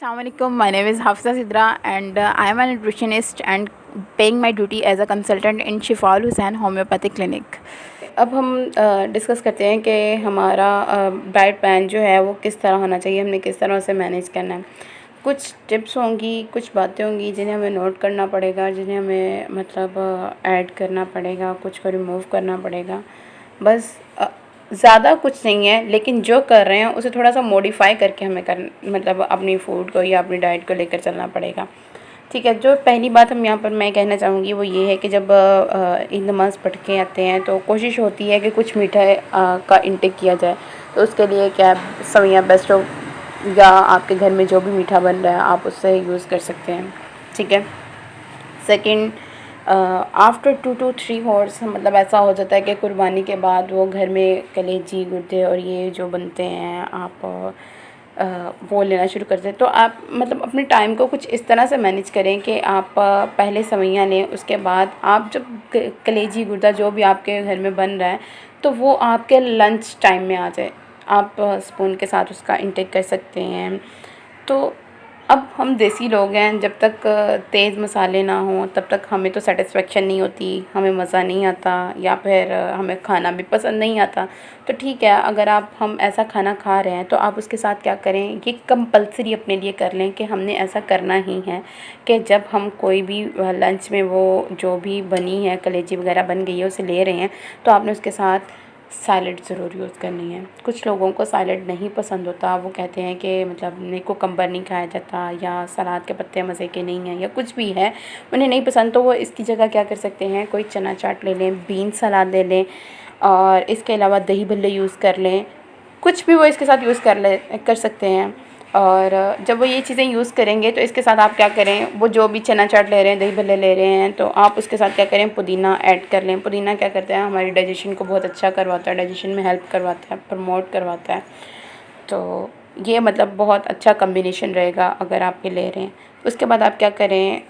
Assalamualaikum. My name is Hafsa Sidra and I am a nutritionist and paying my duty as a consultant in Shifal Hussain Homeopathic Clinic. अब हम discuss करते हैं कि हमारा diet plan जो है वो किस तरह होना चाहिए, हमने किस तरह से मैनेज करना है। कुछ टिप्स होंगी, कुछ बातें होंगी जिन्हें हमें नोट करना पड़ेगा, जिन्हें हमें मतलब ऐड करना पड़ेगा, कुछ को रिमूव करना पड़ेगा। बस ज़्यादा कुछ नहीं है, लेकिन जो कर रहे हैं उसे थोड़ा सा मॉडिफाई करके हमें मतलब अपनी फूड को या अपनी डाइट को लेकर चलना पड़ेगा। ठीक है। जो पहली बात हम यहाँ पर मैं कहना चाहूँगी वो ये है कि जब ईद नमाज़ पढ़ के आते हैं तो कोशिश होती है कि कुछ मीठा का इंटेक किया जाए। तो उसके लिए क्या सवैयाँ बेस्ट हो, या आपके घर में जो भी मीठा बन रहा है आप उससे यूज़ कर सकते हैं। ठीक है। सेकंड, आफ्टर 2 to 3 हॉर्स मतलब ऐसा हो जाता है कि कुर्बानी के बाद वो घर में कलेजी, गुर्दे और ये जो बनते हैं आप वो लेना शुरू करते हैं। तो आप मतलब अपने टाइम को कुछ इस तरह से मैनेज करें कि आप पहले सवैयाँ लें, उसके बाद आप जब कलेजी, गुर्दा जो भी आपके घर में बन रहा है तो वो आपके लंच टाइम में आ जाए। आप स्पून के साथ उसका इंटेक कर सकते हैं। तो अब हम देसी लोग हैं, जब तक तेज़ मसाले ना हों तब तक हमें तो सेटिस्फेक्शन नहीं होती, हमें मज़ा नहीं आता, या फिर हमें खाना भी पसंद नहीं आता। तो ठीक है, अगर हम ऐसा खाना खा रहे हैं तो आप उसके साथ क्या करें, ये कंपल्सरी अपने लिए कर लें कि हमने ऐसा करना ही है कि जब हम कोई भी लंच में वो जो भी बनी है कलेजी वगैरह बन गई है उसे ले रहे हैं तो आपने उसके साथ सैलड ज़रूर यूज़ करनी है। कुछ लोगों को सैलड नहीं पसंद होता, वो कहते हैं कि मतलब मेरे को कुकम्बर नहीं खाया जाता, या सलाद के पत्ते मज़े के नहीं हैं, या कुछ भी है उन्हें नहीं पसंद। तो वो इसकी जगह क्या कर सकते हैं, कोई चना चाट ले लें, बीन सलाद ले लें, और इसके अलावा दही भल्ले यूज़ कर लें। कुछ भी वो इसके साथ यूज़ कर सकते हैं। और जब वो ये चीज़ें यूज़ करेंगे तो इसके साथ आप क्या करें, वो जो भी चना चाट ले रहे हैं, दही भल्ले ले रहे हैं, तो आप उसके साथ क्या करें, पुदीना ऐड कर लें। पुदीना क्या करता है, हमारी डाइजेशन को बहुत अच्छा करवाता है, डाइजेशन में हेल्प करवाता है, प्रमोट करवाता है। तो ये मतलब बहुत अच्छा कम्बिनेशन रहेगा अगर आप ये ले रहे हैं। उसके बाद आप क्या करें,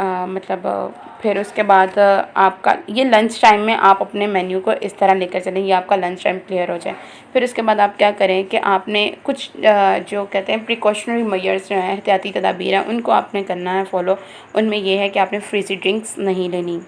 फिर उसके बाद आपका ये लंच टाइम में आप अपने मेन्यू को इस तरह लेकर चलें, ये आपका लंच टाइम क्लियर हो जाए। फिर उसके बाद आप क्या करें कि आपने कुछ जो कहते हैं प्रिकॉशनरी मेजर्स जो हैं, एहतियाती तदाबीर हैं, उनको आपने करना है फॉलो। उनमें ये है कि आपने फ्रीज़ी ड्रिंक्स नहीं लेनी।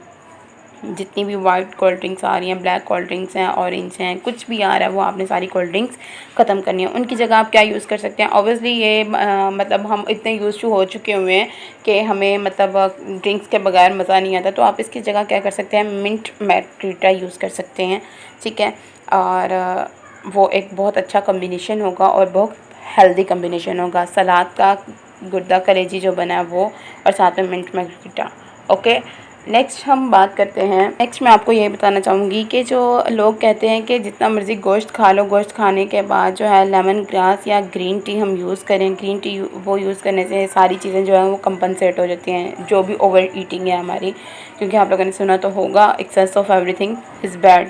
जितनी भी वाइट कोल्ड ड्रिंक्स आ रही हैं, ब्लैक कोल्ड ड्रिंक्स हैं, ऑरेंज हैं, कुछ भी आ रहा है वो आपने सारी कोल्ड ड्रिंक्स ख़त्म करनी है। उनकी जगह आप क्या यूज़ कर सकते हैं, ऑब्वियसली ये मतलब हम इतने यूज़ टू हो चुके हुए हैं कि हमें मतलब ड्रिंक्स के बगैर मज़ा नहीं आता। तो आप इसकी जगह क्या कर सकते हैं, मिंट मैरिटा यूज़ कर सकते हैं। ठीक है। और वो एक बहुत अच्छा कम्बिनेशन होगा और बहुत हेल्दी कम्बिनेशन होगा, सलाद का गुर्दा कलेजी जो बना है वो, और साथ में मिंट मैरिटा। ओके। नेक्स्ट हम बात करते हैं, नेक्स्ट मैं आपको ये बताना चाहूँगी कि जो लोग कहते हैं कि जितना मर्ज़ी गोश्त खा लो, गोश्त खाने के बाद जो है लेमन ग्रास या ग्रीन टी हम यूज़ करें। ग्रीन टी वो यूज़ करने से सारी चीज़ें जो हैं वो कंपनसेट हो जाती हैं, जो भी ओवर ईटिंग है हमारी। क्योंकि आप लोगों ने सुना तो होगा, excess of everything is bad.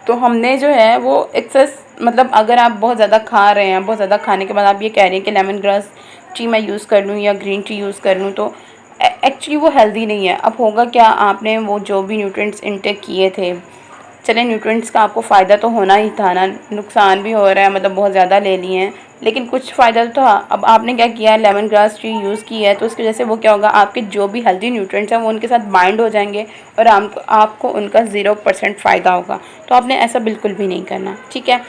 तो हमने जो है वो एक्सेस मतलब अगर आप बहुत ज़्यादा खा रहे हैं, बहुत ज़्यादा खाने के बाद आप ये कह रहे हैं कि लेमन ग्रास टी मैं यूज़ कर लूँ या ग्रीन टी यूज़ कर लूँ, तो एक्चुअली वो हेल्दी नहीं है। अब होगा क्या, आपने वो जो भी न्यूट्रिएंट्स इनटेक किए थे, चलें न्यूट्रिएंट्स का आपको फ़ायदा तो होना ही था ना, नुकसान भी हो रहा है, मतलब बहुत ज़्यादा ले लिए हैं लेकिन कुछ फ़ायदा तो था। अब आपने क्या किया, लेमन ग्रास टी यूज़ की है, तो उसकी वजह से वो क्या होगा, आपके जो भी हेल्दी न्यूट्रिएंट्स हैं वो उनके साथ बाइंड हो जाएंगे और आपको उनका 0% फ़ायदा होगा। तो आपने ऐसा बिल्कुल भी नहीं करना। ठीक है।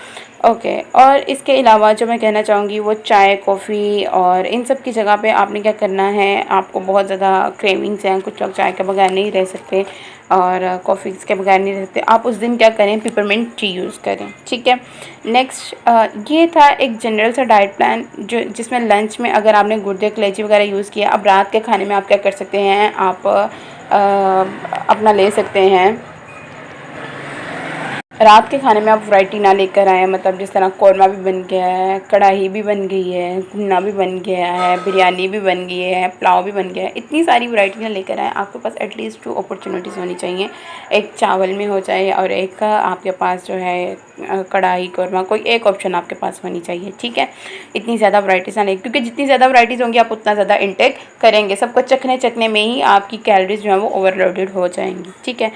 ओके। और इसके अलावा जो मैं कहना चाहूँगी वो चाय, कॉफ़ी और इन सब की जगह पे आपने क्या करना है, आपको बहुत ज़्यादा क्रेविंग्स हैं, कुछ लोग चाय के बगैर नहीं रह सकते और कॉफ़ीज़ के बगैर नहीं रह सकते, आप उस दिन क्या करें, पिपरमिंट टी यूज़ करें। ठीक है। नेक्स्ट, ये था एक जनरल सा डाइट प्लान जो जिसमें लंच में अगर आपने गुर्दे, कलेजी वगैरह यूज़ किया। अब रात के खाने में आप क्या कर सकते हैं, आप अपना ले सकते हैं, रात के खाने में आप वैरायटी ना लेकर आएँ, मतलब जिस तरह कौरमा भी बन गया है, कढ़ाई भी बन गई है, भुना भी बन गया है, बिरयानी भी बन गई है, पुलाव भी बन गया है, इतनी सारी वैरायटी ना लेकर आएँ। आपके पास एटलीस्ट 2 अपॉर्चुनिटीज़ होनी चाहिए, एक चावल में हो जाए और एक आपके पास जो है कढ़ाई, कौरमा, कोई एक ऑप्शन आपके पास होनी चाहिए। ठीक है। इतनी ज़्यादा वैराइटीज़ ना लें, क्योंकि जितनी ज़्यादा वैराइटीज़ होंगी आप उतना ज़्यादा इंटेक करेंगे, सबको चखने में ही आपकी कैलोरीज़ जो है वो ओवरलोडेड हो जाएंगी। ठीक है।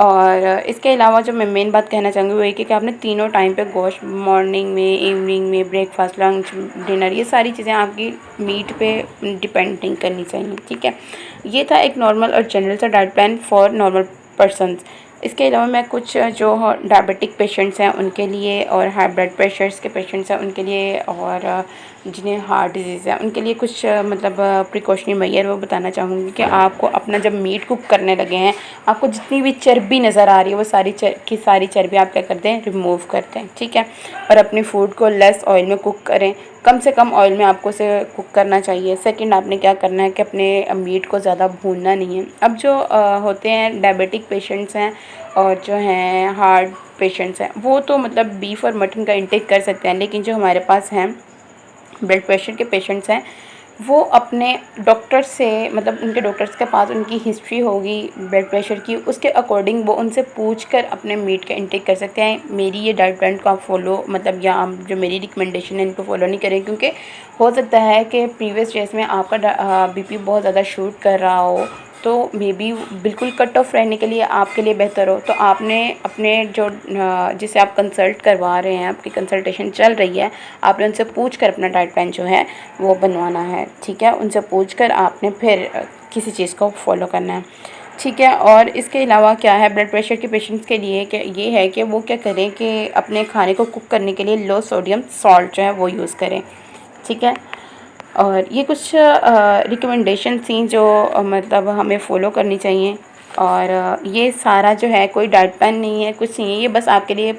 और इसके अलावा जो मैं मेन बात कहना चाहूँगी वो ये कि आपने तीनों टाइम पे गोश्त, मॉर्निंग में, इवनिंग में, ब्रेकफास्ट, लंच, डिनर, ये सारी चीज़ें आपकी मीट पे डिपेंड नहीं करनी चाहिए, ठीक है। ये था एक नॉर्मल और जनरल सा diet plan for normal persons. इसके अलावा मैं कुछ जो डायबिटिक पेशेंट्स हैं उनके लिए, और हाई ब्लड प्रेशर्स के पेशेंट्स हैं उनके लिए, और जिन्हें हार्ट डिजीज़ है उनके लिए कुछ मतलब प्रिकॉशनरी मेजर वो बताना चाहूँगी कि आपको अपना जब मीट कुक करने लगे हैं, आपको जितनी भी चर्बी नज़र आ रही है वो सारी सारी चर्बी आप क्या करते हैं, रिमूव करते हैं, ठीक है। और अपने फूड को लेस ऑयल में कुक करें, कम से कम ऑयल में आपको उसे कुक करना चाहिए। सेकंड, आपने क्या करना है कि अपने मीट को ज़्यादा भूनना नहीं है। अब जो होते हैं डायबिटिक पेशेंट्स हैं और जो हैं हार्ट पेशेंट्स हैं, वो तो मतलब बीफ और मटन का इंटेक कर सकते हैं, लेकिन जो हमारे पास हैं ब्लड प्रेशर के पेशेंट्स हैं, वो अपने डॉक्टर से, मतलब उनके डॉक्टर्स के पास उनकी हिस्ट्री होगी ब्लड प्रेशर की, उसके अकॉर्डिंग वो उनसे पूछकर अपने मीट का इंटेक कर सकते हैं। मेरी ये डाइट प्लान को आप फॉलो, मतलब या आप जो मेरी रिकमेंडेशन है इनको फॉलो नहीं करें, क्योंकि हो सकता है कि प्रीवियस डेज में आपका बीपी बहुत ज़्यादा शूट कर रहा हो, तो मे बी बिल्कुल कट ऑफ रहने के लिए आपके लिए बेहतर हो तो आपने अपने जो जिसे आप कंसल्ट करवा रहे हैं, आपकी कंसल्टेशन चल रही है, आपने उनसे पूछ कर अपना डाइट प्लान जो है वो बनवाना है, ठीक है। उनसे पूछ कर आपने फिर किसी चीज़ को फॉलो करना है, ठीक है। और इसके अलावा क्या है ब्लड प्रेशर के पेशेंट्स के लिए कि ये है कि वो क्या करें कि अपने खाने को कुक करने के लिए लो सोडियम सॉल्ट जो है वो यूज़ करें, ठीक है। और ये कुछ रिकमेंडेशन थी जो मतलब हमें फ़ॉलो करनी चाहिए। और ये सारा जो है कोई डाइट प्लान नहीं है, कुछ नहीं है, ये बस आपके लिए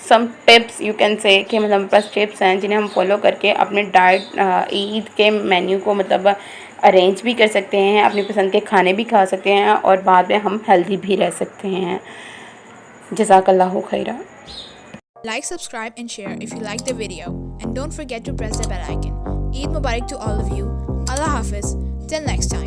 some tips you can say कि मतलब हमारे पास टिप्स हैं जिन्हें हम फॉलो करके अपने डाइट ईद के मेन्यू को मतलब अरेंज भी कर सकते हैं, अपनी पसंद के खाने भी खा सकते हैं और बाद में हम हेल्दी भी रह सकते हैं। जज़ाकल्लाहु Khaira. Like, subscribe and share if you like the video, and don't forget to press the bell icon. Eid Mubarak to all of you. Allah Hafiz. Till next time.